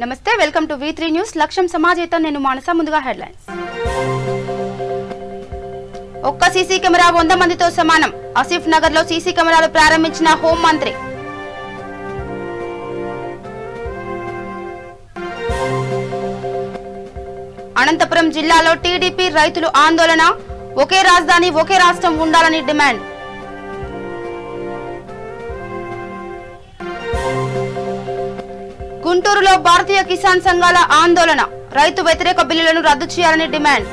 నమస్తే welcome to V3 news లక్ష్యం సమాజేత నేను మానస ముందుగా హెడ్లైన్స్ ఒక్క సీసీ కెమెరా 100 మందితో సమానం ఆసిఫ్ నగర్ లో సీసీ కెమెరాలు ప్రారంభించిన హోం మంత్రి అనంతపురం జిల్లాలో టీడీపీ రైతులు ఆందోళన ఒకే రాజధాని ఒకే రాష్ట్రం ఉండాలని డిమాండ్ గుంటూరులో భారతీయ కిసాన్ సంఘాల ఆందోళన రైతు వ్యతిరేక బిల్లులను రద్దు చేయాలని డిమాండ్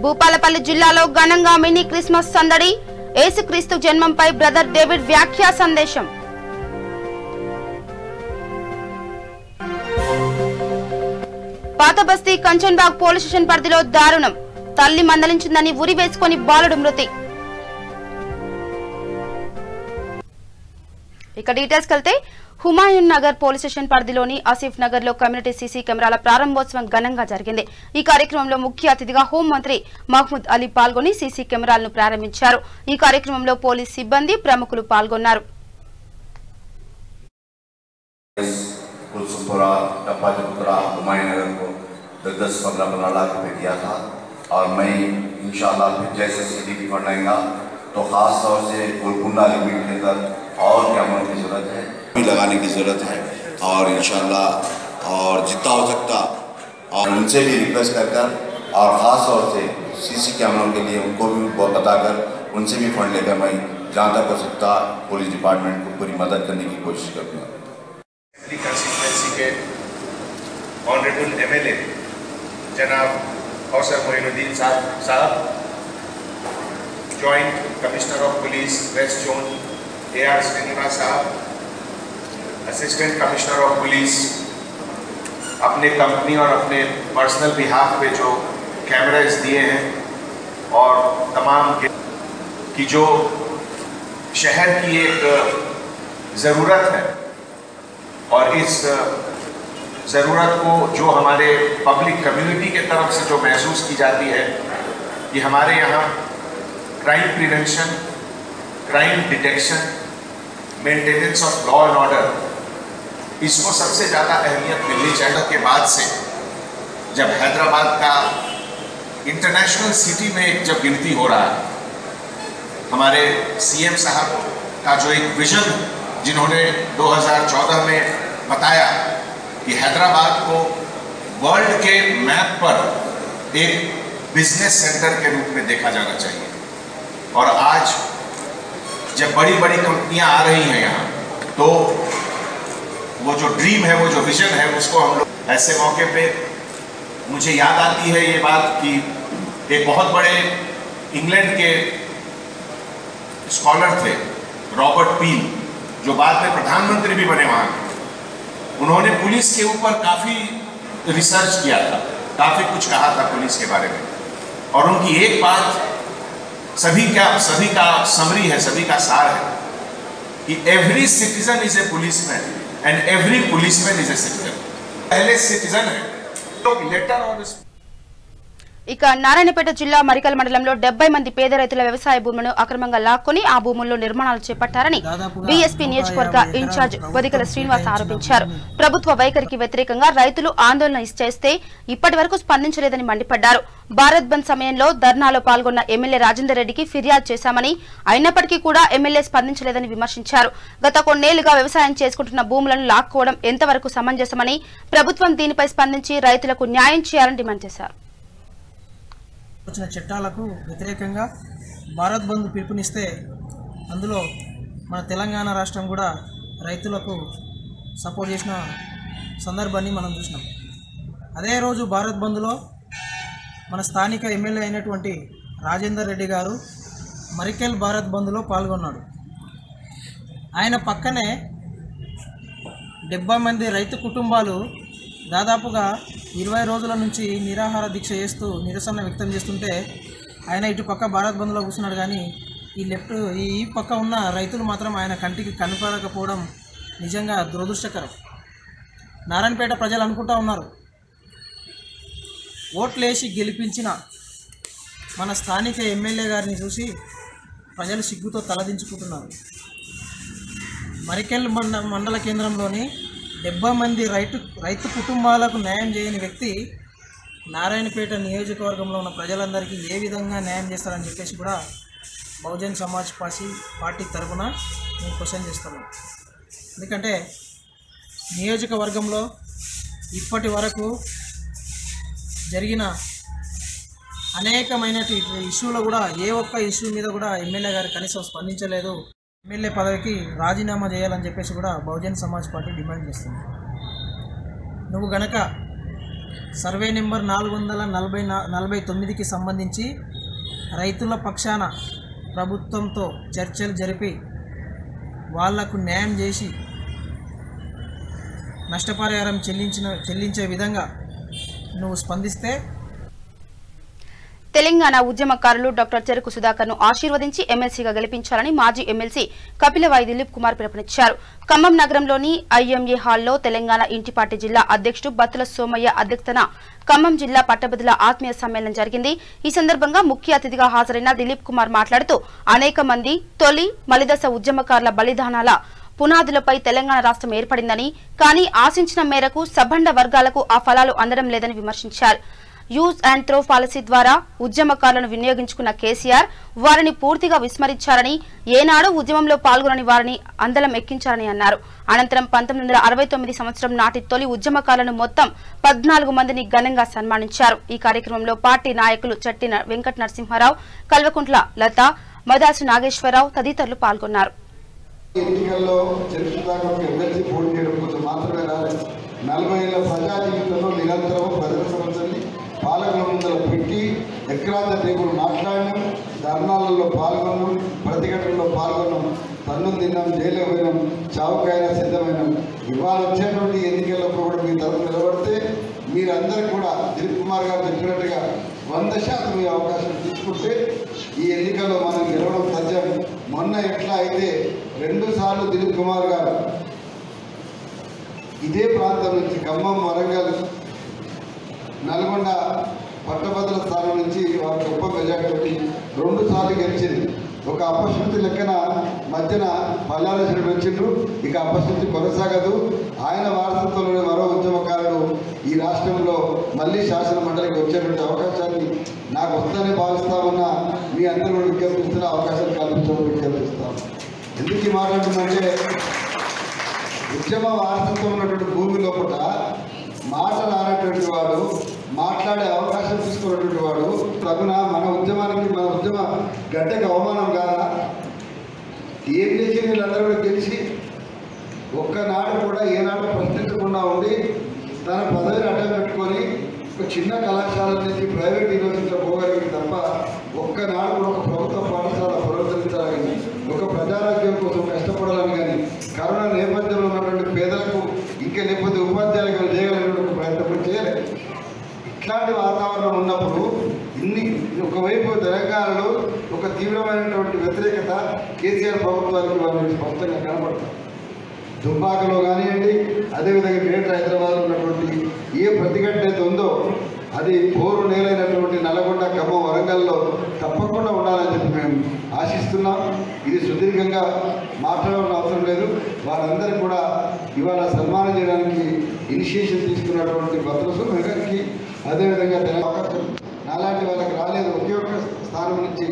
భూపాలపల్లి జిల్లాలో ఘనంగా మినీ క్రిస్మస్ సందడి యేసుక్రీస్తు జన్మంపై బ్రదర్ డేవిడ్ వ్యాఖ్యా సందేశం పాతబస్తీ కంచన్బాగ్ పోలీస్ స్టేషన్ పరిధిలో దారుణం తల్లి మందలించిందని ఉరి వేసుకొని బాలుడు మృతి ఇక డీటెయిల్స్ కలితే హుమాయూన్ నగర్ పోలీస్ స్టేషన్ పరిధిలోని ఆసిఫ్ నగర్ లో కమ్యూనిటీ సీసీ కెమెరాల ప్రారంభోత్సవం ఘనంగా జరిగింది. ఈ కార్యక్రమంలో ముఖ్య అతిథిగా హోంమంత్రి మహ్మూద్ అలీ పాల్గొని సీసీ కెమెరాలను ప్రారంభించారు. ఈ కార్యక్రమంలో పోలీస్ సిబ్బంది ప్రముఖులు పాల్గొన్నారు. तो खास तौर से गोलकुंडा लिमिट के अंदर और कैमरों की ज़रूरत है, लगाने की ज़रूरत है और इंशाल्लाह और जितना हो सकता और उनसे भी रिक्वेस्ट कर और ख़ास तौर से सीसी कैमरों के लिए उनको भी बताकर उनसे भी फंड लेकर मैं जहाँ तक हो सकता पुलिस डिपार्टमेंट को पूरी मदद करने की कोशिश करूँगा. कंस्टिट्यूएंसी के ऑनरेबल MLA जनाब कौसर मोइनुद्दीन साहब, joint commissioner of police west zone AR Srinivas साहब, असिस्टेंट कमिश्नर ऑफ पुलिस अपने कंपनी और अपने पर्सनल बिहाफ पे जो कैमरास दिए हैं और तमाम की जो शहर की एक ज़रूरत है और इस ज़रूरत को जो हमारे पब्लिक कम्युनिटी के तरफ से जो महसूस की जाती है कि हमारे यहाँ crime prevention, crime detection, maintenance of law and order, इसको सबसे ज़्यादा अहमियत मिलनी चाहिए. के बाद से जब हैदराबाद का इंटरनेशनल सिटी में जब गिनती हो रहा है, हमारे CM साहब का जो एक विजन जिन्होंने 2014 में बताया कि हैदराबाद को वर्ल्ड के मैप पर एक बिजनेस सेंटर के रूप में देखा जाना चाहिए. और आज जब बड़ी बड़ी कंपनियां आ रही हैं यहाँ, तो वो जो ड्रीम है, वो जो विजन है, उसको हम लोग ऐसे मौके पे मुझे याद आती है ये बात कि एक बहुत बड़े इंग्लैंड के स्कॉलर थे रॉबर्ट पील, जो बाद में प्रधानमंत्री भी बने वहाँ के. उन्होंने पुलिस के ऊपर काफ़ी रिसर्च किया था, काफ़ी कुछ कहा था पुलिस के बारे में, और उनकी एक बात सभी का समरी है, सभी का सार है कि every citizen is a policeman and every policeman is a citizen. पहले सिटीजन है तो लेटर ऑन. ఇక నారాయణపేట జిల్లా మరికల్ మండలంలో 70 మంది పేద రైతుల వ్యవసాయ భూములను అక్రమంగా లాక్కొని ఆ భూముల్లో నిర్మాణాలు చేపట్టారని బీఎస్పీ నియోజకవర్గ ఇన్ఛార్జ్ వదికల శ్రీనివాస్ ఆరోపించారు. ప్రభుత్వ వైఖరికి వ్యతిరేకంగా రైతులు ఆందోళన చేస్తే ఇప్పటి వరకు స్పందించలేదని మండిపడ్డారు. భారత్ బంద్ సమయంలో ధర్నాలో పాల్గొన్న ఎమ్మెల్యే రాజేందర్ రెడ్డికి ఫిర్యాదు చేశామని, అయినప్పటికీ కూడా ఎమ్మెల్యే స్పందించలేదని విమర్శించారు. గత కొన్నేళ్లుగా వ్యవసాయం చేసుకుంటున్న భూములను లాక్కోవడం ఎంతవరకు సమంజసమని, ప్రభుత్వం దీనిపై స్పందించి రైతులకు న్యాయం చేయాలని డిమాండ్ చేశారు. వచ్చిన చట్టాలకు వ్యతిరేకంగా భారత్ బంద్ పిలుపునిస్తే అందులో మన తెలంగాణ రాష్ట్రం కూడా రైతులకు సపోర్ట్ చేసిన సందర్భాన్ని మనం చూసినాం. అదే రోజు భారత్ బంద్లో మన స్థానిక ఎమ్మెల్యే అయినటువంటి రాజేందర్ రెడ్డి గారు మరికెల్ భారత్ బంద్లో పాల్గొన్నాడు. ఆయన పక్కనే 70 మంది రైతు కుటుంబాలు దాదాపుగా 20 రోజుల నుంచి నిరాహార దీక్ష చేస్తూ నిరసన వ్యక్తం చేస్తుంటే ఆయన ఇటు పక్క భారత్ బంద్లో కూర్చున్నాడు. కానీ ఈ పక్క ఉన్న రైతులు మాత్రం ఆయన కంటికి కనపడకపోవడం నిజంగా దురదృష్టకరం. నారాయణపేట ప్రజలు అనుకుంటా ఉన్నారు, ఓట్లేసి గెలిపించిన మన స్థానిక ఎమ్మెల్యే గారిని చూసి ప్రజలు సిగ్గుతో తలదించుకుంటున్నారు. మరికెల్ మండల కేంద్రంలోని 70 మంది రైతు కుటుంబాలకు న్యాయం చేయని వ్యక్తి నారాయణపేట నియోజకవర్గంలో ఉన్న ప్రజలందరికీ ఏ విధంగా న్యాయం చేస్తారని చెప్పేసి కూడా బహుజన్ సమాజ్ పార్టీ తరఫున నేను క్వశ్చన్ చేస్తున్నాను. ఎందుకంటే నియోజకవర్గంలో ఇప్పటి వరకు జరిగిన అనేకమైన ఇష్యూలో కూడా ఏ ఒక్క ఇష్యూ మీద కూడా ఎమ్మెల్యే గారు కనీసం స్పందించలేదు. ఎమ్మెల్యే పదవికి రాజీనామా చేయాలని చెప్పేసి కూడా బహుజన్ సమాజ్ పార్టీ డిమాండ్ చేస్తుంది. నువ్వు గనక సర్వే నెంబర్ 449కి సంబంధించి రైతుల పక్షాన ప్రభుత్వంతో చర్చలు జరిపి వాళ్లకు న్యాయం చేసి నష్టపరిహారం చెల్లించే విధంగా నువ్వు స్పందిస్తే తెలంగాణ ఉద్యమకారులు డాక్టర్ చెరుకు సుధాకర్ ను ఆశీర్వదించి ఎమ్మెల్సీగా గెలిపించాలని మాజీ ఎమ్మెల్సీ కపిలవాయి దిలీప్ కుమార్ పిలుపునిచ్చారు. ఖమ్మం నగరంలోని ఐఎంఏ హాల్లో తెలంగాణ ఇంటి పార్టీ జిల్లా అధ్యక్షుడు బత్తుల సోమయ్య అధ్యక్షతన ఖమ్మం జిల్లా పట్టభద్రుల ఆత్మీయ సమ్మేళనం జరిగింది. ఈ సందర్భంగా ముఖ్య అతిథిగా హాజరైన దిలీప్ కుమార్ మాట్లాడుతూ అనేక మంది తొలి మలిదశ ఉద్యమకారుల బలిదానాల పునాదులపై తెలంగాణ రాష్ట్రం ఏర్పడిందని, కానీ ఆశించిన మేరకు సబండ వర్గాలకు ఆ ఫలాలు అందడం లేదని విమర్శించారు. యూజ్ అండ్ త్రో పాలసీ ద్వారా ఉద్యమకారులను వినియోగించుకున్న కేసీఆర్ వారిని పూర్తిగా విస్మరించారని, ఏనాడు ఉద్యమంలో పాల్గొనని వారిని అందలం ఎక్కించారని అన్నారు. అనంతరం 1969 సంవత్సరం నాటి తొలి ఉద్యమకారులను మొత్తం 14 మందిని ఘనంగా సన్మానించారు. ఈ కార్యక్రమంలో పార్టీ నాయకులు చట్టి వెంకట నరసింహారావు, కల్వకుంట్ల లత, మదాసు నాగేశ్వరరావు తదితరులు పాల్గొన్నారు. ఎన్నికల్లో చరిత్రకు ఎమ్మెల్సీ పోటీ చేయడం కోసం మాత్రమే రాలేదు. 40 ఏళ్ల ప్రజా జీవితంలో నిరంతరం ప్రజల సమస్యల్ని పాలకుల ముందర పెట్టి ఎక్కరాంత టేబుల్ మాట్లాడినాం, ధర్నాలలో పాల్గొన్నాం, ప్రతిఘటనలో పాల్గొన్నాం, తన్ను తిన్నాం, జైలు పోయినాం, చావుకైనా సిద్ధమైనాం. ఇవాళ వచ్చేటువంటి ఎన్నికల్లో కూడా మీ తరఫు నిలబడితే మీరందరూ కూడా దిలీప్ కుమార్ గారు చెప్పినట్టుగా 100% మీ అవకాశం తీసుకుంటే ఈ ఎన్నికల్లో మనం గెలవడం సత్యం. మొన్న ఎట్లా అయితే 2 సార్లు దిలీప్ కుమార్ గారు ఇదే ప్రాంతం నుంచి ఖమ్మం, వరంగల్, నల్గొండ పట్టభద్రుల స్థానం నుంచి వారు గొప్ప మెజార్టీ 2 సార్లు గెలిచింది. ఒక అపశృతి లెక్కన మధ్యన పల్లాలేశ్వరుడు వచ్చిండ్రు. ఇక అపశృతి కొనసాగదు. ఆయన వారసత్వంలోనే మరో ఉద్యమకారుడు ఈ రాష్ట్రంలో మళ్ళీ శాసన మండలికి వచ్చేటువంటి అవకాశాన్ని నాకు వస్తుందని భావిస్తామన్నా మీ అందరూ విజ్ఞప్తిస్తున్న అవకాశం కల్పించడం విజ్ఞప్తిస్తాం. ఎందుకు ఈ మాట్లాడుతుందంటే ఉద్యమ వారసత్వం ఉన్నటువంటి భూమి లోపల మాట రానటువంటి వాడు, మాట్లాడే అవకాశం తీసుకున్నటువంటి వాడు తగున మన ఉద్యమానికి, మన ఉద్యమ గడ్డకి అవమానం కాదా? ఏం చేసి వీళ్ళందరూ కూడా తెలిసి ఒక్కనాడు కూడా ఏనాడు ప్రశ్నించకుండా ఉండి తన పదవిని అడ్డం పెట్టుకొని ఒక చిన్న కళాశాల నుంచి ప్రైవేట్ యూనివర్సిటీలో పోగలిగింది తప్ప ఒక్కనాడు కూడా ఒక ప్రభుత్వ పాఠశాల పునరుద్ధరించాలని, ఒక ప్రజారాజ్యం కోసం కష్టపడాలని కానీ, కరోనా నేపథ్యంలో ఉన్నటువంటి పేదలకు ఇంకా లేకపోతే ఉపాధ్యాయులకు చేయగలిగినటువంటి ప్రయత్నం చేయలేదు. ఇట్లాంటి వాతావరణం ఉన్నప్పుడు ఒకవైపు తెలంగాణలో ఒక తీవ్రమైనటువంటి వ్యతిరేకత కేసీఆర్ ప్రభుత్వానికి వాళ్ళకి స్పష్టంగా కనపడుతుంది. దుబ్బాకలో కానివ్వండి, అదేవిధంగా గ్రేటర్ హైదరాబాద్లో ఉన్నటువంటి ఏ ప్రతిఘటన అయితే ఉందో అది పోరు నేలైనటువంటి నల్గొండ, ఖమ్మం, వరంగల్లో తప్పకుండా ఉండాలని చెప్పి మేము ఆశిస్తున్నాం. ఇది సుదీర్ఘంగా మాట్లాడాల్సిన అవసరం లేదు. వారందరూ కూడా ఇవాళ సన్మానం చేయడానికి ఇనిషియేషన్ తీసుకున్నటువంటి భద్రసు మెగాకి, అదేవిధంగా అవకాశం నాలాంటి వాళ్ళకి రాలేదు. ఒకే ఒక్క స్థానం నుంచి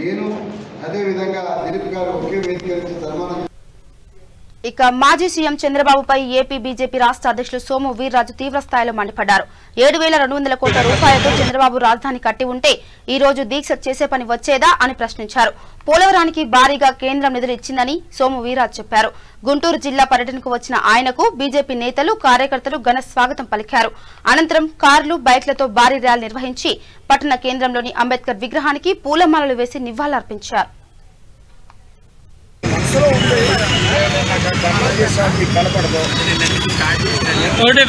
నేను, అదేవిధంగా దిలీప్ గారు ఒకే వేదిక నుంచి సన్మానం. ఇక మాజీ సీఎం చంద్రబాబుపై ఏపీ బీజేపీ రాష్ట్ర అధ్యక్షులు సోము వీర్రాజు తీవ్ర స్థాయిలో మండిపడ్డారు. 7,200 కోట్ల రూపాయలతో చంద్రబాబు రాజధాని కట్టి ఉంటే ఈ రోజు దీక్ష చేసే పని వచ్చేదా అని ప్రశ్నించారు. పోలవరానికి భారీగా కేంద్రం నిధులు ఇచ్చిందని సోము వీర్రాజు చెప్పారు. గుంటూరు జిల్లా పర్యటనకు వచ్చిన ఆయనకు బీజేపీ నేతలు, కార్యకర్తలు ఘన స్వాగతం పలికారు. అనంతరం కార్లు, బైక్లతో భారీ ర్యాలీ నిర్వహించి పట్టణ కేంద్రంలోని అంబేద్కర్ విగ్రహానికి పూలమాలలు వేసి నివాళులర్పించారు.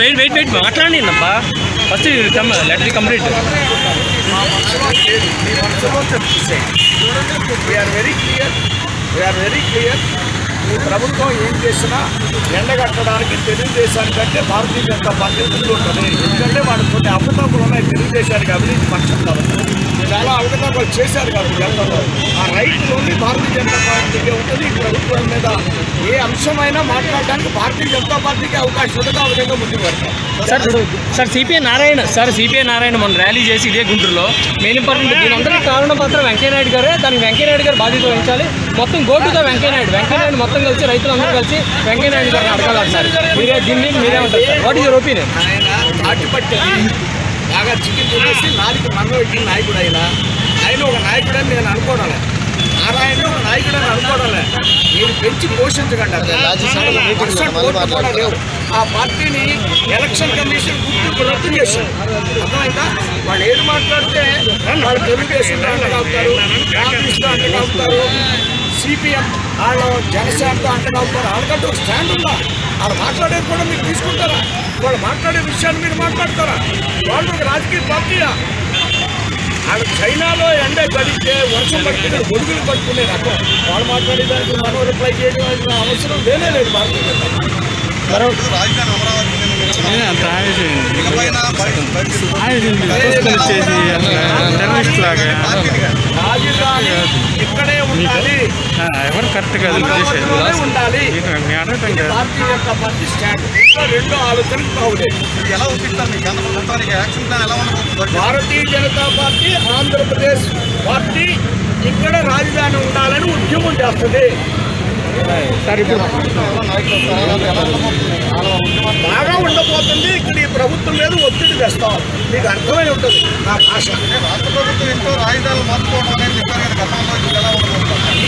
వెయిట్ మాట్లాడి first letter complete. We are very clear ఈ ప్రభుత్వం ఏం చేసినా ఎండగట్టడానికి తెలుగుదేశానికంటే భారతీయ జనతా పార్టీ ముందు ఉంటుంది. ఎందుకంటే వాళ్ళు కొన్ని అవకతవకలు ఉన్నాయి తెలుగుదేశానికి అవినీతి పక్షం కాబట్టి, చాలా అవకతవకలు చేశారు కాబట్టి గతంలో ఆ రైట్ ఓన్లీ భారతీయ జనతా పార్టీకే ఉంటుంది. ఈ ప్రభుత్వం మీద ఏ అంశమైనా మాట్లాడడానికి భారతీయ జనతా పార్టీకి అవకాశం ఉంటుంది. ఆ విధంగా ముందుకు వెళ్తాం. సార్ సిపిఐ నారాయణ మొన్న ర్యాలీ చేసి ఇదే గుంటూరులో మెయిన్ ఇంపార్టెంట్ దీనందరికీ కారణపాత్ర వెంకయ్యనాయుడు గారే. దానికి వెంకయ్యనాయుడు గారు బాధ్యత వహించాలి. మొత్తం గోటుగా వెంకయ్యనాయుడు మొత్తం కలిసి రైతులందరూ కలిసి వెంకయ్యనాయుడు గారిని అడగాలంటున్నారు. మీరే ఉంటారు sir. What is your opinion? Party పట్టి బాగా చికెన్ తినేసి నాలుగు మన్నోటి నాయకుడు ఆయన ఒక నాయకుడు అని నేను అనుకోవడంలే. నారాయణ ఒక నాయకుడు అని అనుకోవడంలే. మీరు పెంచి పోషించకండి. కూడా లేవు. ఆ పార్టీని ఎలక్షన్ కమిషన్ గుర్తింపు రద్దు చేశారు. అర్థమైందా? వాళ్ళు ఏది మాట్లాడితే వాళ్ళు తెలుగుదేశంతో అంటగలుగుతారు, కాంగ్రెస్తో అంటగలుగుతారు, సిపిఎం వాళ్ళు జనసేనతో అంటగలుగుతారు. వాళ్ళకంటే ఒక స్టాండ్ ఉందా? వాళ్ళు మాట్లాడేది కూడా మీరు తీసుకుంటారా? వాళ్ళు మాట్లాడే విషయాన్ని మీరు మాట్లాడతారా? వాళ్ళు ఒక రాజకీయ పార్టీయా? వాళ్ళు చైనాలో ఎండ గడిస్తే వర్షం పడుతుంది, గొడుగులు పట్టుకునే రకం. వాళ్ళు మాట్లాడేదానికి మనం రిప్లై చేయడం అవసరం లేనే లేదు. భారతీయ జనతా రాజధాని ఇక్కడే ఉండాలి, ఎవరు కరెక్ట్ కాదు ఉండాలి. భారతీయ జనతా పార్టీ స్టాండ్ రెండో ఆలోచన బాగులేదు. భారతీయ జనతా పార్టీ ఆంధ్రప్రదేశ్ పార్టీ ఇక్కడ రాజధాని ఉండాలని ఉద్యమం చేస్తుంది. బాగా ఉండబోతుంది. ఇక్కడ ఈ ప్రభుత్వం మీద ఒత్తిడి తెస్తాం. మీకు అర్థమై ఉంటుంది నా భాష. రాష్ట్ర ప్రభుత్వం ఎంతో రాజధానులు మార్చుకోవడం అనేది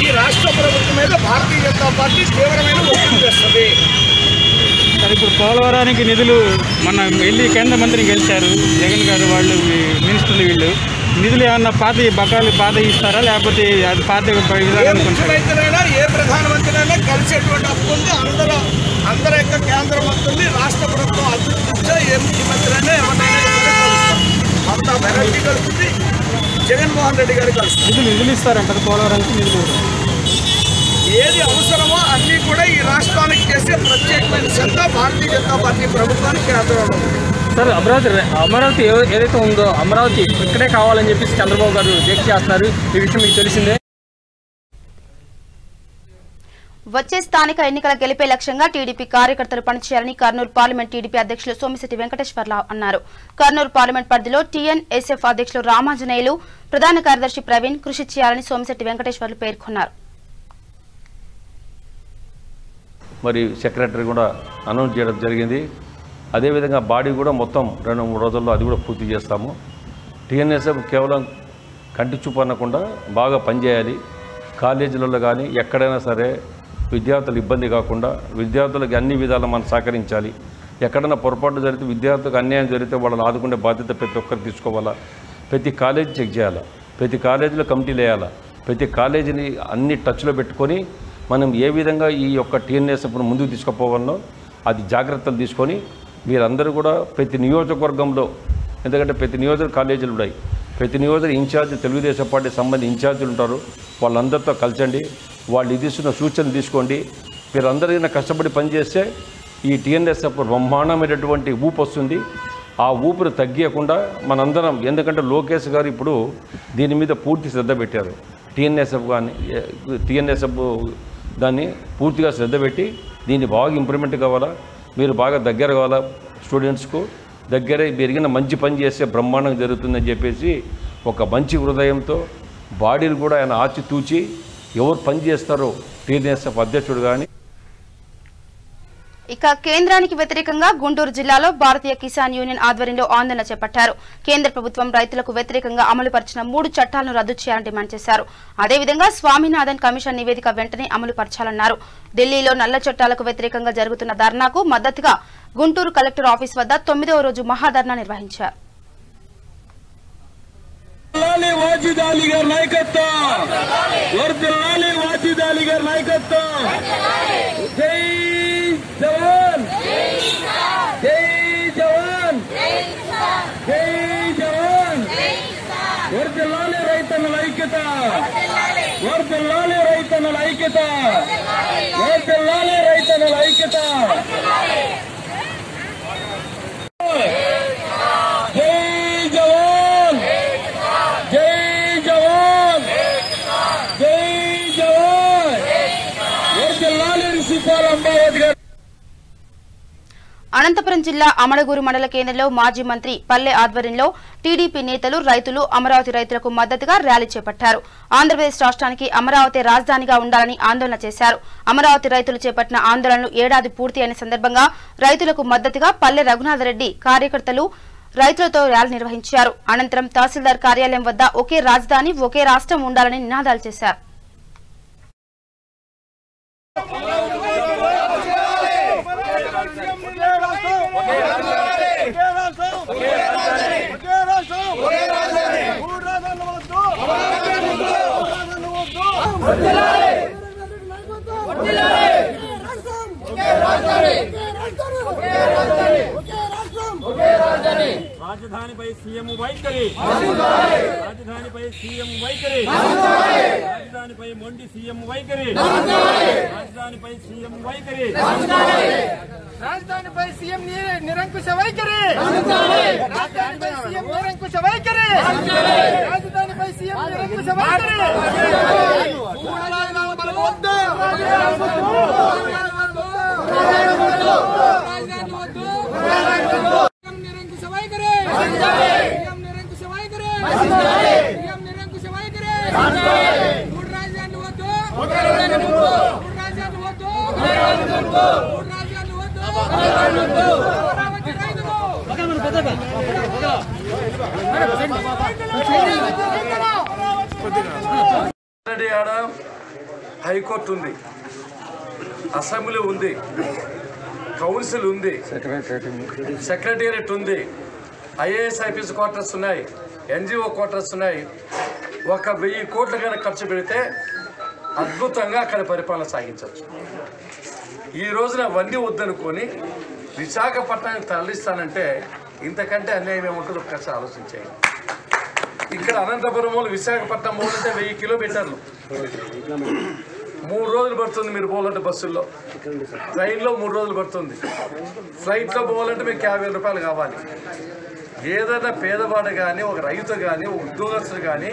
ఈ రాష్ట్ర ప్రభుత్వం మీద భారతీయ జనతా పార్టీ తీవ్రమైన ఒత్తిడి తెస్తుంది. సార్ ఇప్పుడు పోలవరానికి నిధులు మన వెళ్ళి కేంద్ర మంత్రిని గెలిచారు జగన్ గారు, వాళ్ళు మినిస్టర్లు వీళ్ళు నిధులు ఏమన్నా పాత ఇస్తారా లేకపోతే అది పాత ముఖ్యమంత్రైనా ఏ ప్రధానమంత్రినైనా కలిసేటువంటి హక్కు ఉంది. అందరూ యొక్క కేంద్ర మంత్రుల్ని రాష్ట్ర ప్రభుత్వం అభివృద్ధి ఏ ముఖ్యమంత్రి అయినా ఎవరినైనా కలుస్తారు. మమతా బెనర్జీ కలుస్తుంది, జగన్మోహన్ రెడ్డి గారు కలుస్తారు. నిధులు ఇస్తారంటారు పోలవరానికి నిధులు ఏది అవసరమో అన్నీ కూడా ఈ రాష్ట్రానికి చేసే ప్రత్యేకమైన శ్రద్ధ భారతీయ జనతా పార్టీ ప్రభుత్వానికి కేంద్రంలో ఉంది. సార్ అమరావతి ఏదైతే ఉందో అమరావతి ఇక్కడే కావాలని చెప్పేసి చంద్రబాబు గారు దీక్ష చేస్తున్నారు. ఈ విషయం మీకు తెలిసిందే. వచ్చే స్థానిక ఎన్నికల గెలిపే లక్ష్యంగా టీడీపీ కార్యకర్తలు పనిచేయాలని కర్నూలు పార్లమెంట్ టీడీపీ అధ్యక్షులు సోమిశెట్టి వెంకటేశ్వరరావు అన్నారు. కర్నూలు పార్లమెంట్ పరిధిలో టీఎన్ఎస్ఎఫ్ అధ్యక్షులు రామాంజనేయులు, ప్రధాన కార్యదర్శి ప్రవీణ్ కృషి చేయాలని సోమిశెట్టి వెంకటేశ్వర్లు పేర్కొన్నారు. మరి సెక్రటరీ కూడా అనౌన్స్ చేయడం జరిగింది. అదేవిధంగా బాడీ కూడా మొత్తం 2-3 రోజుల్లో అది కూడా పూర్తి చేస్తాము. టీఎన్ఎస్ఎఫ్ కేవలం కంటి చూపు అనకుండా బాగా పనిచేయాలి. కాలేజీలలో కానీ ఎక్కడైనా సరే విద్యార్థులు ఇబ్బంది కాకుండా విద్యార్థులకు అన్ని విధాలు మనం సహకరించాలి. ఎక్కడైనా పొరపాటు జరిగితే విద్యార్థులకు అన్యాయం జరిగితే వాళ్ళని ఆదుకునే బాధ్యత ప్రతి ఒక్కరు తీసుకోవాలా. ప్రతి కాలేజీ చెక్ చేయాలా, ప్రతి కాలేజీలో కమిటీలు వేయాలా, ప్రతి కాలేజీని అన్ని టచ్లో పెట్టుకొని మనం ఏ విధంగా ఈ యొక్క టీఎన్ఎస్ఎఫ్ను ముందుకు తీసుకుపోవాలో అది జాగ్రత్తలు తీసుకొని మీరందరూ కూడా ప్రతి నియోజకవర్గంలో, ఎందుకంటే ప్రతి నియోజక కాలేజీలు ఉన్నాయి, ప్రతి నియోజక ఇన్ఛార్జ్ తెలుగుదేశం పార్టీ సంబంధించి ఇన్ఛార్జీలు ఉంటారు, వాళ్ళందరితో కలిసండి, వాళ్ళు ఇస్తున్న సూచనలు తీసుకోండి. మీరందరికీ కష్టపడి పనిచేస్తే ఈ టీఎన్ఎస్ఎఫ్ బ్రహ్మాండమైనటువంటి ఊపు వస్తుంది. ఆ ఊపిరి తగ్గకుండా మనందరం, ఎందుకంటే లోకేష్ గారు ఇప్పుడు దీని మీద పూర్తి శ్రద్ధ పెట్టారు. టీఎన్ఎస్ఎఫ్ దాన్ని పూర్తిగా శ్రద్ధ పెట్టి దీన్ని బాగా ఇంప్రూవ్మెంట్ కావాలా, మీరు బాగా దగ్గర కావాలా, స్టూడెంట్స్కు దగ్గరే పెరిగిన మంచి పని చేస్తే బ్రహ్మాండంగా జరుగుతుందని చెప్పేసి ఒక మంచి హృదయంతో బాడీలు కూడా ఆయన ఆచితూచి ఎవరు పని చేస్తారో టీఎన్ఎస్ఎఫ్ అధ్యక్షుడు కానీ. ఇక కేంద్రానికి వ్యతిరేకంగా గుంటూరు జిల్లాలో భారతీయ కిసాన్ యూనియన్ ఆధ్వర్యంలో ఆందోళన చేపట్టారు. కేంద్ర ప్రభుత్వం రైతులకు వ్యతిరేకంగా అమలుపరిచిన 3 చట్టాలను రద్దు చేయాలని డిమాండ్ చేశారు. అదేవిధంగా స్వామినాథన్ కమిషన్ నివేదిక వెంటనే అమలుపరచాలన్నారు. ఢిల్లీలో నల్ల చట్టాలకు వ్యతిరేకంగా జరుగుతున్న ధర్నాకు మద్దతుగా గుంటూరు కలెక్టర్ ఆఫీస్ వద్ద 9వ రోజు మహాధర్నా నిర్వహించారు. జవాన్ జై జవాన్ జై జవాన్ వర్ధిల్లాలి రైతన్నల ఐక్యత వర్ధిల్లాలి రైతన్నల ఐక్యత వర్ధిల్లాలి రైతన్నల ఐక్యత. జై జవాన్, జై జవాన్, జై జవాన్. వర్ధిల్లాలి రిషిపాల్ అంబావతి గారు. అనంతపురం జిల్లా అమడగూరు మండల కేంద్రంలో మాజీ మంత్రి పల్లె ఆధ్వర్యంలో టీడీపీ నేతలు రైతులు అమరావతి రైతులకు మద్దతుగా ర్యాలీ చేపట్టారు. ఆంధ్రప్రదేశ్ రాష్ట్రానికి అమరావతి రాజధానిగా ఉండాలని ఆందోళన చేశారు. అమరావతి రైతులు చేపట్టిన ఆందోళనలు ఏడాది పూర్తి అయిన సందర్భంగా రైతులకు మద్దతుగా పల్లె రఘునాథరెడ్డి కార్యకర్తలు రైతులతో ర్యాలీ నిర్వహించారు. అనంతరం తహసీల్దార్ కార్యాలయం వద్ద ఒకే రాజధాని ఒకే రాష్ట్రం ఉండాలని నినాదాలు చేశారు. రాజధానిపై సీఎం వైఖరి, రాజధానిపై సీఎం వైఖరి, రాజధానిపై మొండి సీఎం వైఖరి, రాజధానిపై సీఎం వైఖరి, రాజధానిపై సీఎం నిరంకుశ వైఖరి, రాజధానిపై సీఎం నిరంకుశ వైఖరి, రాజధానిపై సీఎం నిరంకుశ వైఖరి. హైకోర్టు ఉంది, అసెంబ్లీ ఉంది, కౌన్సిల్ ఉంది, సెక్రటేరియట్ ఉంది, ఐఏఎస్ ఐపీఎస్ క్వార్టర్స్ ఉన్నాయి, ఎన్జిఓ క్వార్టర్స్ ఉన్నాయి. 1000 కోట్లు కనుక ఖర్చు పెడితే అద్భుతంగా అక్కడ పరిపాలన సాగించవచ్చు. ఈ రోజున అవన్నీ వద్దనుకొని విశాఖపట్నానికి తరలిస్తానంటే ఇంతకంటే అన్యాయం ఏముంటుందో ఒకసారి ఆలోచించేయండి. ఇక్కడ అనంతపురం మూలు విశాఖపట్నం మూలంటే 1000 కిలోమీటర్లు, 3 రోజులు పడుతుంది. మీరు పోవాలంటే బస్సుల్లో, ట్రైన్లో 3 రోజులు పడుతుంది, ఫ్లైట్లో పోవాలంటే మీకు 50,000 రూపాయలు కావాలి. ఏదైనా పేదవాడు కానీ, ఒక రైతు కానీ, ఒక ఉద్యోగస్తుడు కానీ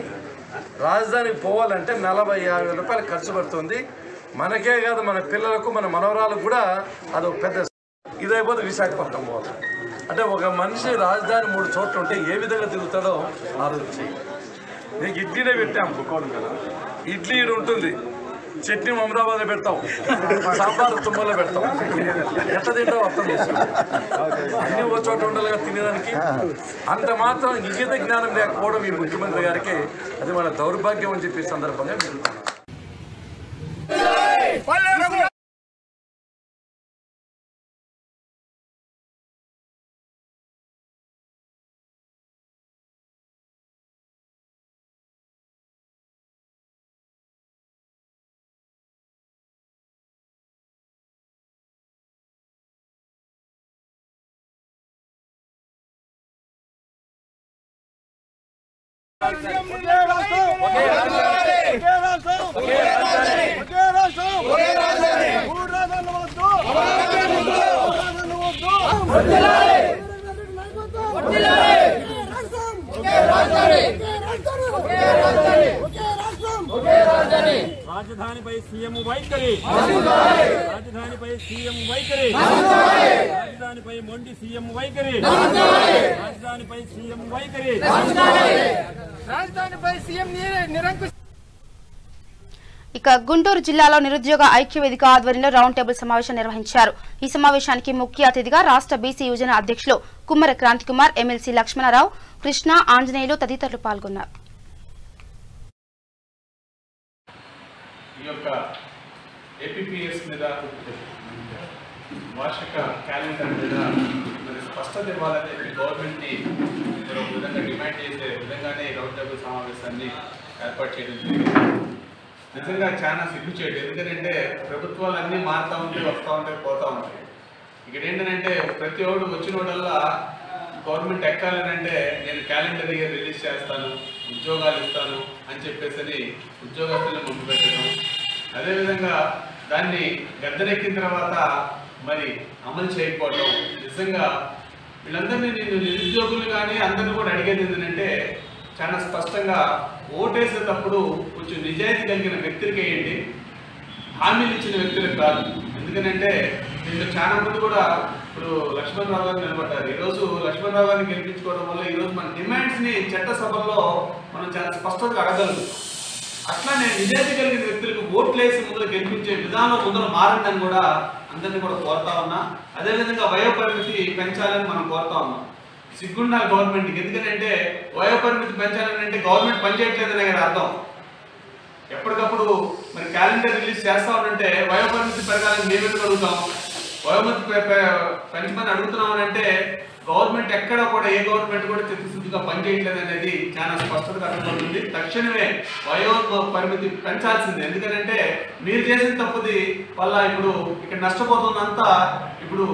రాజధానికి పోవాలంటే 40,000-50,000 రూపాయలు ఖర్చు పడుతుంది. మనకే కాదు, మన పిల్లలకు, మన మనవరాలకు కూడా అదొక పెద్ద. ఇదైపోతే విశాఖపట్నం పోవాలి అంటే ఒక మనిషి రాజధాని 3 చోట్ల ఉంటే ఏ విధంగా తిరుగుతాడో ఆలోచించి. నీకు ఇడ్లీనే పెట్టాం, ఇడ్లీ ఉంటుంది, చట్నీ అమరాబాద్లో పెడతాం, సాంబార్ తుమ్మలో పెడతాం. ఎంత తింటావు అర్థం చేస్తాం. అన్ని ఒక చోట ఉండాలిగా తినేదానికి. అంత మాత్రం ఇంగిత జ్ఞానం లేకపోవడం ఈ ముఖ్యమంత్రి గారికి అది మన దౌర్భాగ్యం అని చెప్పి సందర్భంగా చెప్తున్నాను. రాజధానిపై సీఎం వైఖరి, రాజధానిపై సీఎం వైఖరి, రాజధానిపై మొండి సీఎం వైఖరి, రాజధానిపై సీఎం వైఖరి, రాజధానిపై సీఎం నిరంకుశ. ఇక గుంటూరు జిల్లాలో నిరుద్యోగ ఐక్యవేదిక ఆధ్వర్యంలో రౌండ్ టేబుల్ సమావేశం నిర్వహించారు. ఈ సమావేశానికి ముఖ్య అతిథిగా రాష్ట్ర బీసీ యువజన అధ్యక్షులు కుమ్మర క్రాంతి కుమార్, ఎమ్మెల్సీ లక్ష్మణరావు, కృష్ణ, ఆంజనేయులు తదితరులు పాల్గొన్నారు. ఈ యొక్క ఏపీపీఎస్ మీద వార్షిక క్యాలెండర్ మీద మరి స్పష్టత ఇవ్వాలని గవర్నమెంట్ని మరి ఒక విధంగా డిమాండ్ చేసే విధంగానే రౌండ్ టేబుల్ సమావేశాన్ని ఏర్పాటు చేయడం జరిగింది. నిజంగా చాలా సిగ్గుచేటు. ఎందుకంటే ప్రభుత్వాలు అన్నీ మారుతూ ఉంటాయి, వస్తూ ఉంటాయి, పోతూ ఉంటాయి. ఇక్కడ ఏంటంటే ప్రతి ఒక్కరు వచ్చిన వాళ్ళల్లా గవర్నమెంట్ ఎక్కాలనంటే నేను క్యాలెండర్ ఇయర్ రిలీజ్ చేస్తాను, ఉద్యోగాలు ఇస్తాను అని చెప్పేసి ఉద్యోగస్తులను ముందు పెట్టడం. అదేవిధంగా దాన్ని గద్దెనెక్కిన తర్వాత మరి అమలు చేయకపోవడం నిజంగా వీళ్ళందరినీ నేను నిరుద్యోగులు కానీ అందరినీ కూడా అడిగేది ఏంటంటే చాలా స్పష్టంగా ఓటేసేటప్పుడు కొంచెం నిజాయితీ కలిగిన వ్యక్తులకి వేయండి, హామీలు ఇచ్చిన వ్యక్తులకు కాదు. ఎందుకంటే దీంట్లో చాలా మంది కూడా ఇప్పుడు లక్ష్మణరావు గారు నిలబడ్డారు. ఈరోజు లక్ష్మణరావు గారిని గెలిపించుకోవడం వల్ల ఈరోజు మన డిమాండ్స్ని చట్టసభల్లో మనం చాలా స్పష్టంగా అడగలుగుతాం. అట్లానే నిజాయితీ కలిగిన వ్యక్తులకు ఓట్లు వేసి ముందు గెలిపించే విధానం ముందర మారిందని కూడా అందరినీ కూడా కోరుతా ఉన్నా. అదేవిధంగా వయోపరిమితి పెంచాలని మనం కోరుతా ఉన్నాం. సిగ్గుండాలి గవర్నమెంట్కి. ఎందుకంటే వయోపరిమితి పెంచాలని అంటే గవర్నమెంట్ పనిచేయట్లేదనే కదా అర్థం. ఎప్పటికప్పుడు మరి క్యాలెండర్ రిలీజ్ చేస్తా ఉంటే వయోపరిమితి పెరగాలని మేమే అడుగుతాం. వయోపరిమితి పెంచమని అడుగుతున్నాం అంటే గవర్నమెంట్ ఎక్కడ కూడా ఏ గవర్నమెంట్ కూడా చిత్తశుద్ధిగా పనిచేయట్లేదు అనేది చాలా స్పష్టతగా అర్థమవుతుంది. తక్షణమే వయో పరిమితి పెంచాల్సింది. ఎందుకంటే మీరు చేసిన తప్పుది వల్ల ఇప్పుడు ఇక్కడ నష్టపోతున్నంతా ఇప్పుడు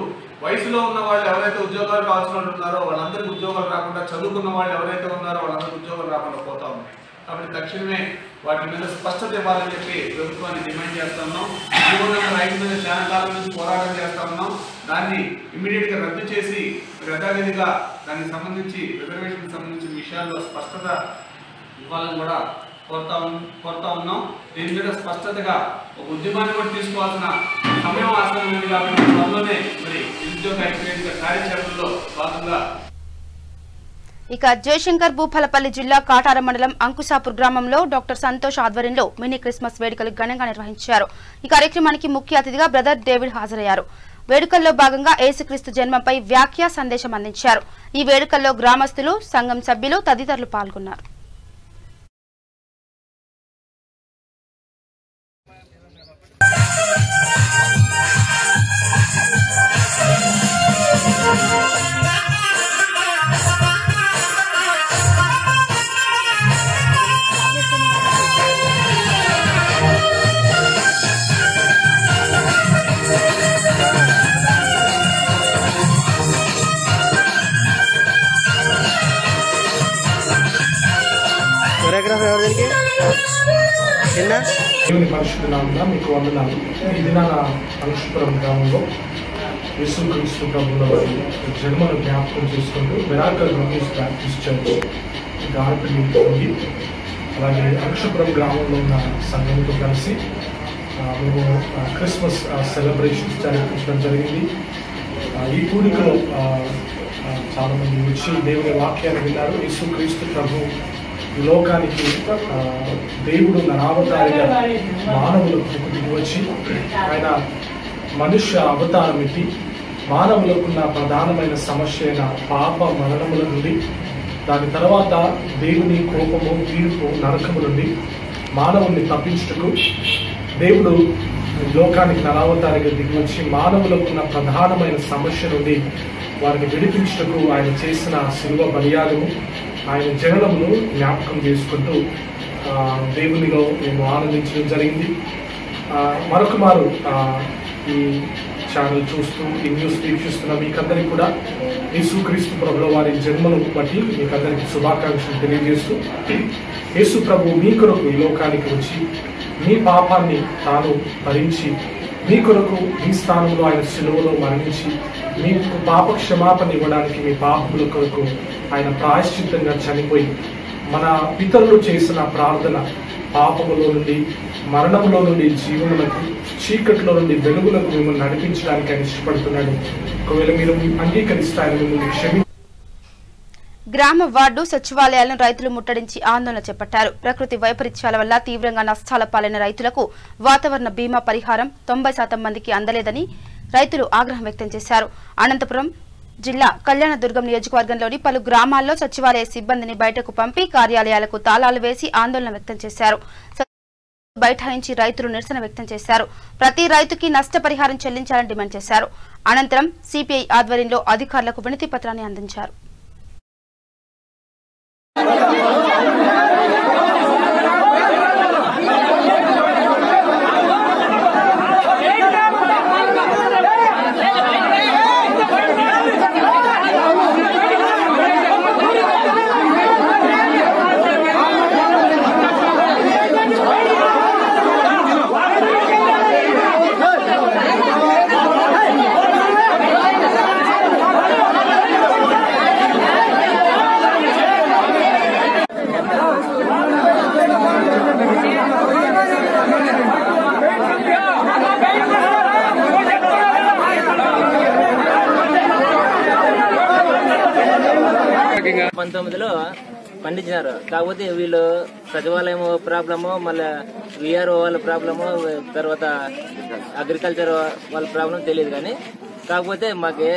వయసులో ఉన్న వాళ్ళు ఎవరైతే ఉద్యోగాలు కావాల్సిన వాళ్ళు ఉన్నారో వాళ్ళందరికీ ఉద్యోగాలు రాకుండా, చదువుకున్న వాళ్ళు ఎవరైతే ఉన్నారో వాళ్ళందరికీ ఉద్యోగాలు రాకుండా పోతా ఉన్నాయి. కాబట్టి తక్షణమే వాటి మీద స్పష్టత ఇవ్వాలని చెప్పి ప్రభుత్వాన్ని డిమాండ్ చేస్తా ఉన్నాం. 305 మీద చాలా కాలం నుంచి పోరాటం చేస్తా ఉన్నాం. దాన్ని ఇమ్మీడియట్గా రద్దు చేసి యథావిధిగా దానికి సంబంధించి రిజర్వేషన్కి సంబంధించిన విషయాల్లో స్పష్టత ఇవ్వాలని కూడా కోరుతా ఉన్నాం. దీని మీద స్పష్టతగా ఒక ఉద్యమాన్ని కూడా తీసుకోవాల్సిన సమయం ఆసనం ఉంది. కాబట్టి త్వరలోనే మరి నిరుద్యోగ ఐక్యవేదిక కార్యాచరణలో భాగంగా ఇక జయశంకర్ భూపాలపల్లి జిల్లా కాటారం మండలం అంకుశాపూర్ గ్రామంలో డాక్టర్ సంతోష్ ఆధ్వర్యంలో మినీ క్రిస్మస్ వేడుకలు ఘనంగా నిర్వహించారు. ఈ కార్యక్రమానికి ముఖ్య అతిథిగా బ్రదర్ డేవిడ్ హాజరయ్యారు. వేడుకల్లో భాగంగా యేసుక్రీస్తు జన్మపై వ్యాఖ్య సందేశం అందించారు. ఈ వేడుకల్లో గ్రామస్తులు, సంఘం సభ్యులు తదితరులు పాల్గొన్నారు. దేవుని పరిశుద్ధ నామమున మీకు వందనాలు. ఈ దినాన అంకుశాపురం గ్రామంలో యేసుక్రీస్తు ప్రభువుల వారి జన్మను జ్ఞాపకం చేసుకుంటూ మిరాకల్ మినిస్ట్రీ బ్యాప్టిస్ట్ చర్చ్ గార్పిల్లి ఉంది. అలాగే అంకుశాపురం గ్రామంలో ఉన్న సంఘంతో కలిసి మేము క్రిస్మస్ సెలబ్రేషన్స్ జరిపించడం జరిగింది. ఈ కూడికలో చాలామంది వచ్చి దేవుని వాక్యాన్ని విన్నారు. యేసుక్రీస్తు ప్రభు ఈ లోకానికి దేవుడు నరావతారిగా మానవులకు దిగి వచ్చి ఆయన మనుష్య అవతారం ఎత్తి మానవులకున్న ప్రధానమైన సమస్య అయిన పాప మరణముల నుండి, దాని తర్వాత దేవుని కోపము, తీర్పు, నరకము నుండి మానవుల్ని తప్పించుటకు దేవుడు లోకానికి నరావతారిగా దిగి వచ్చి మానవులకున్న ప్రధానమైన సమస్య నుండి వారిని విడిపించుటకు ఆయన చేసిన శిలువ బలియాగము, ఆయన జననమును జ్ఞాపకం చేసుకుంటూ దేవునిలో మేము ఆనందించడం జరిగింది. మరొక మారు ఈ ఛానల్ చూస్తూ ఈ న్యూస్ వీక్షిస్తున్న మీకందరికీ కూడా యేసుక్రీస్తు ప్రభుల వారి జన్మను బట్టి మీకందరికీ శుభాకాంక్షలు తెలియజేస్తూ, యేసు ప్రభు మీ కొరకు ఈ లోకానికి వచ్చి మీ పాపాన్ని తాను భరించి మీ కొరకు మీ స్థానంలో ఆయన శిలువలో మరణించి మీకు పాప క్షమాపణ ఇవ్వడానికి, మీ పాపముల కొరకు ఆయన ప్రాయశ్చిత్తంగా చనిపోయి మన పితరులు చేసిన ప్రార్థన పాపములో నుండి, మరణంలో నుండి జీవములకు, చీకట్లో నుండి వెలుగులకు మిమ్మల్ని నడిపించడానికి ఆయన ఇష్టపడుతున్నాడు. ఒకవేళ మీరు అంగీకరిస్తే ఆయన మిమ్మల్ని క్షమి. గ్రామ వార్డు సచివాలయాలను రైతులు ముట్టడించి ఆందోళన చేపట్టారు. ప్రకృతి వైపరీత్యాల వల్ల తీవ్రంగా నష్టాల పాలైన రైతులకు వాతావరణ బీమా పరిహారం 90% మందికి అందలేదని రైతులు ఆగ్రహం వ్యక్తం చేశారు. అనంతపురం జిల్లా కళ్యాణదుర్గం నియోజకవర్గంలోని పలు గ్రామాల్లో సచివాలయ సిబ్బందిని బయటకు పంపి కార్యాలయాలకు తాళాలు వేసి ఆందోళన వ్యక్తం చేశారు. బైఠాయించి రైతులు నిరసన వ్యక్తం చేశారు. ప్రతి రైతుకి నష్టపరిహారం చెల్లించాలని డిమాండ్ చేశారు. అనంతరం సిపిఐ ఆధ్వర్యంలో అధికారులకు వినతి పత్రాన్ని అందించారు. 19లో పండించినారు. కాకపోతే వీళ్ళు సచివాలయం ప్రాబ్లము, మళ్ళీ విఆర్ఓ వాళ్ళ ప్రాబ్లము, తర్వాత అగ్రికల్చర్ వాళ్ళ ప్రాబ్లం తెలియదు. కానీ కాకపోతే మాకు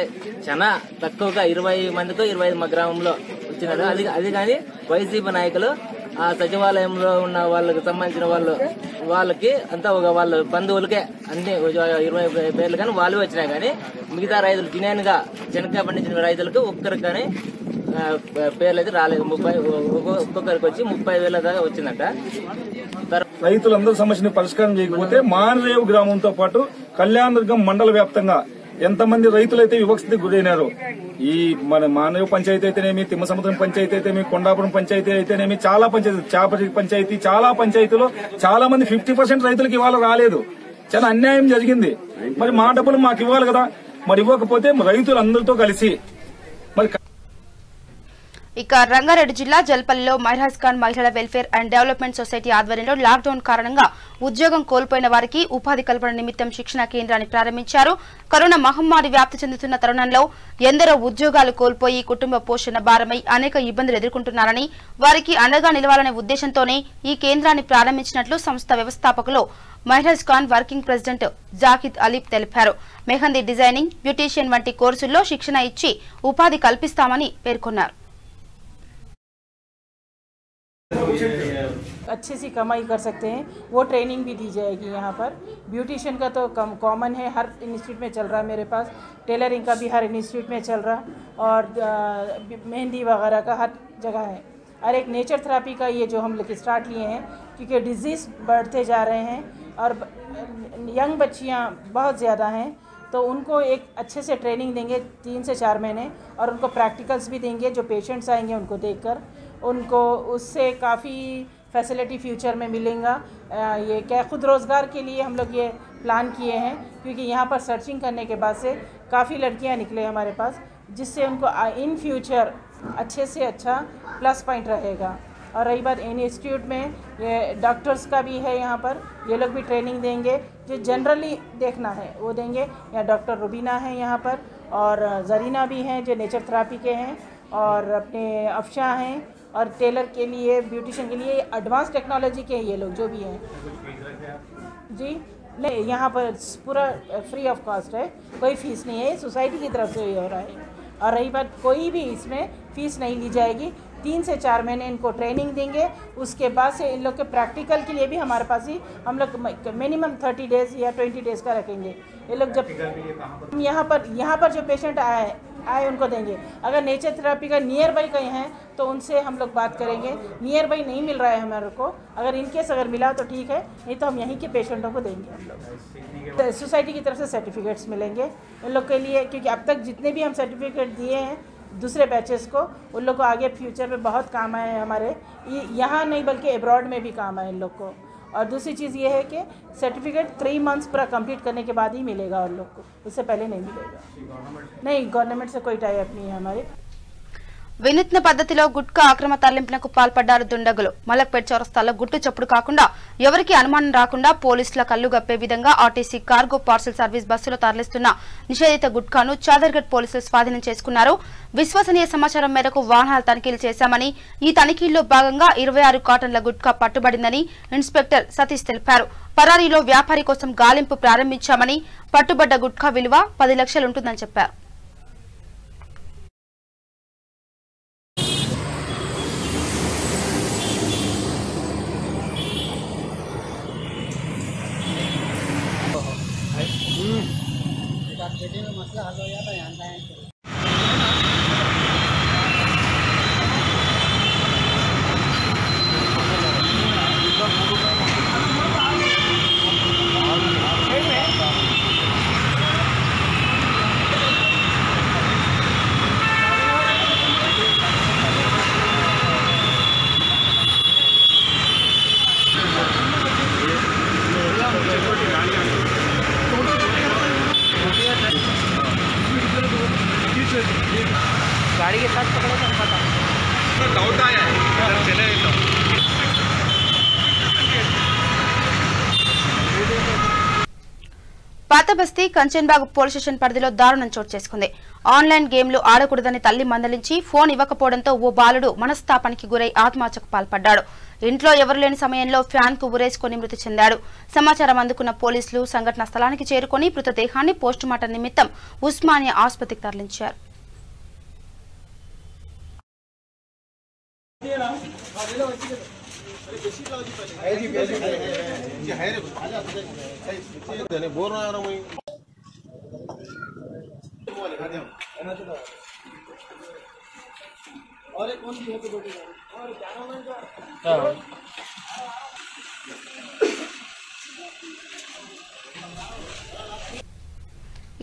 చాలా తక్కువగా 20 మందితో 25 మా గ్రామంలో వచ్చినారు. అది కానీ వైసీపీ నాయకులు ఆ సచివాలయంలో ఉన్న వాళ్ళకి సంబంధించిన వాళ్ళకి అంతా ఒక వాళ్ళ బంధువులకే అన్ని 20 పేర్లు కానీ వాళ్ళు వచ్చినాయి. కానీ మిగతా రైతులు జెన్యూన్ గా చెనక్కాయ పండించిన రైతులకు ఒక్కరికి కానీ పేర్లు అయితే రాలేదు. ఒక్కొక్కరికి వచ్చి 30,000 దాకా వచ్చిందట. రైతులందరూ సమస్యని పరిష్కారం చేయకపోతే మానరేవు గ్రామంతో పాటు కళ్యాణదుర్గం మండల వ్యాప్తంగా ఎంతమంది రైతులైతే వివక్షతకి గురైనారు. ఈ మన మానవ పంచాయతీ అయితేనేమి, తిమ్మసముద్రం పంచాయతీ అయితేనేమి, కొండాపురం పంచాయతీ అయితేనేమి, చాలా పంచాయతీ, చాపటి పంచాయతీ, చాలా పంచాయతీలో చాలా మంది 50% రైతులకు ఇవాళ రాలేదు. చాలా అన్యాయం జరిగింది. మరి మా డబ్బులు మాకు ఇవ్వాలి కదా. మరి ఇవ్వకపోతే రైతులందరితో కలిసి మరి. ఇక రంగారెడ్డి జిల్లా జల్పల్లిలో మైరాజ్ ఖాన్ మహిళల వెల్ఫేర్ అండ్ డెవలప్మెంట్ సొసైటీ ఆధ్వర్యంలో లాక్డౌన్ కారణంగా ఉద్యోగం కోల్పోయిన వారికి ఉపాధి కల్పన నిమిత్తం శిక్షణ కేంద్రాన్ని ప్రారంభించారు. కరోనా మహమ్మారి వ్యాప్తి చెందుతున్న తరుణంలో ఎందరో ఉద్యోగాలు కోల్పోయి కుటుంబ పోషణ భారమై అనేక ఇబ్బందులు ఎదుర్కొంటున్నారని, వారికి అండగా నిలవాలనే ఉద్దేశంతోనే ఈ కేంద్రాన్ని ప్రారంభించినట్లు సంస్థ వ్యవస్థాపకులు మైరాజ్ ఖాన్ వర్కింగ్ ప్రెసిడెంట్ జాకిద్ అలీఫ్ తెలిపారు. మెహందీ డిజైనింగ్, బ్యూటీషియన్ వంటి కోర్సుల్లో శిక్షణ ఇచ్చి ఉపాధి కల్పిస్తామని పేర్కొన్నారు. अच्छे से कमाई कर सकते हैं, वो ट्रेनिंग भी दी जाएगी यहाँ पर। ब्यूटिशियन का तो कॉमन है, हर इंस्टीट्यूट में चल रहा है मेरे पास। टेलरिंग का भी हर इंस्टीट्यूट में चल रहा, और मेहंदी वगैरह का हर जगह है। और एक नेचर थेरेपी का ये जो हम लोग स्टार्ट लिए हैं, क्योंकि डिजीज़ बढ़ते जा रहे हैं और यंग बच्चियाँ बहुत ज़्यादा हैं, तो उनको एक अच्छे से ट्रेनिंग देंगे 3 से 4 महीने, और उनको प्रैक्टिकल्स भी देंगे जो पेशेंट्स आएंगे उनको देखकर, उनको उससे काफ़ी फैसिलिटी फ्यूचर में मिलेगा। ये क्या खुद रोज़गार के लिए हम लोग ये प्लान किए हैं, क्योंकि यहाँ पर सर्चिंग करने के बाद से काफ़ी लड़कियाँ निकले हमारे पास, जिससे उनको इन फ्यूचर अच्छे से अच्छा प्लस पॉइंट रहेगा। और रही बात इंस्टीट्यूट में, ये डॉक्टर्स का भी है यहाँ पर, ये लोग भी ट्रेनिंग देंगे। जो जनरली देखना है वो देंगे। यहाँ डॉक्टर रुबीना है यहाँ पर, और जरीना भी हैं जो नेचर थेरेपी के हैं, और अपने अफशा हैं, और टेलर के लिए, ब्यूटिशियन के लिए एडवांस टेक्नोलॉजी के ये लोग जो भी हैं जी। नहीं, यहाँ पर पूरा फ्री ऑफ कॉस्ट है, कोई फ़ीस नहीं है, सोसाइटी की तरफ से ये हो रहा है। और रही बात, कोई भी इसमें फ़ीस नहीं ली जाएगी। 3 से 4 महीने इनको ट्रेनिंग देंगे, उसके बाद से इन लोग के प्रैक्टिकल के लिए भी हमारे पास ही हम लोग मिनिमम 30 डेज़ या 20 डेज़ का रखेंगे। ये लोग जब यहाँ पर जो पेशेंट आए उनको देंगे। अगर नेचर थेरेपी का नियर बाई कहीं हैं तो उनसे हम लोग बात करेंगे। नियर बाई नहीं मिल रहा है हमारे को, अगर इनकेस अगर मिला तो ठीक है, नहीं तो हम यहीं के पेशेंटों को देंगे। हम लोग सोसाइटी की तरफ से सर्टिफिकेट्स मिलेंगे उन लोग के लिए, क्योंकि अब तक जितने भी हम सर्टिफिकेट दिए हैं दूसरे बैचेस को, उन लोग को आगे फ्यूचर में बहुत काम आए हैं हमारे यहाँ, नहीं बल्कि एब्रॉड में भी काम आए इन लोग को। और दूसरी चीज़ ये है कि सर्टिफिकेट 3 मंथ्स पूरा कंप्लीट करने के बाद ही मिलेगा उन लोग को, उससे पहले नहीं मिलेगा। नहीं, गवर्नमेंट से कोई टाई अप नहीं है हमारे। వినూత్న పద్ధతిలో గుట్కా అక్రమ తరలింపులకు పాల్పడ్డారు దుండగులు. మలక్పేట్ చౌరస్తాలో గుట్టు చప్పుడు కాకుండా ఎవరికి అనుమానం రాకుండా పోలీసుల కళ్లు గప్పే విధంగా ఆర్టీసీ కార్గో పార్సల్ సర్వీస్ బస్సులో తరలిస్తున్న నిషేధిత గుట్కాను చాదర్గఢ్ పోలీసులు స్వాధీనం చేసుకున్నారు. విశ్వసనీయ సమాచారం మేరకు వాహనాల తనిఖీలు చేశామని, ఈ తనిఖీల్లో భాగంగా 26 కాటన్ల గుట్కా పట్టుబడిందని ఇన్స్పెక్టర్ సతీష్ తెలిపారు. పరారీలో వ్యాపారి కోసం గాలింపు ప్రారంభించామని, పట్టుబడ్డ గుట్కా విలువ 10 లక్షలు ఉంటుందని చెప్పారు. मसला हल हो जाता है यहाँ गाड़ी के साथ पकड़े तो पता डाउट आया है चले तो పాతబస్తీ కంచన్బాగ్ పోలీస్ స్టేషన్ పరిధిలో దారుణం చోటు చేసుకుంది. ఆన్లైన్ గేమ్లు ఆడకూడదని తల్లి మందలించి ఫోన్ ఇవ్వకపోవడంతో ఓ బాలుడు మనస్తాపానికి గురై ఆత్మహత్యకు పాల్పడ్డాడు. ఇంట్లో ఎవరు లేని సమయంలో ఫ్యాన్ కు ఉరేసుకుని మృతి చెందాడు. సమాచారం అందుకున్న పోలీసులు సంఘటన స్థలానికి చేరుకుని మృతదేహాన్ని పోస్టుమార్టం నిమిత్తం ఉస్మానియా ఆసుపత్రికి తరలించారు.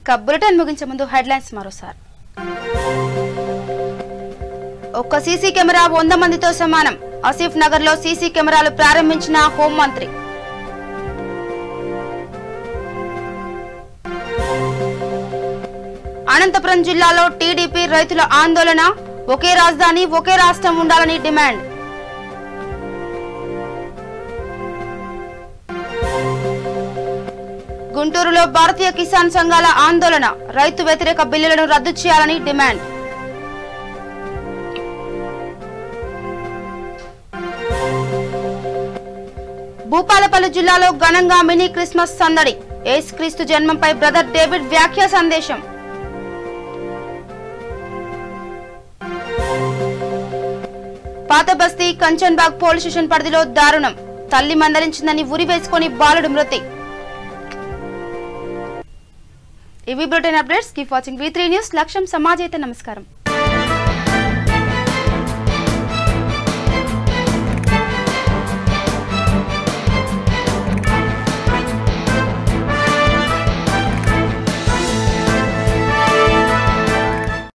ఇక బులెటిన్ ముగించే ముందు హెడ్లైన్స్ మరోసారి. ఒక్క సీసీ కెమెరా 100 మందితో సమానం. ఆసిఫ్ నగర్ లో సీసీ కెమెరాలు ప్రారంభించిన హోంమంత్రి. అనంతపురం జిల్లాలో టీడీపీ రైతుల ఆందోళన. ఒకే రాజధాని ఒకే రాష్ట్రం ఉండాలని డిమాండ్. గుంటూరులో భారతీయ కిసాన్ సంఘాల ఆందోళన. రైతు వ్యతిరేక బిల్లులను రద్దు చేయాలని డిమాండ్. భూపాలపల్లి జిల్లాలో ఘనంగా మినీ క్రిస్మస్ సందడి. యేసుక్రీస్తు జన్మంపై బ్రదర్ డేవిడ్ వ్యాఖ్య సందేశం. పాతబస్తీ కంచన్బాగ్ పోలీస్ స్టేషన్ పరిధిలో దారుణం. తల్లి మందలించిందని ఉరి వేసుకుని బాలుడు మృతి. ఇవి bulletin updates. Keep watching V3 news. లక్ష్యం సమాజైతే. నమస్కారం.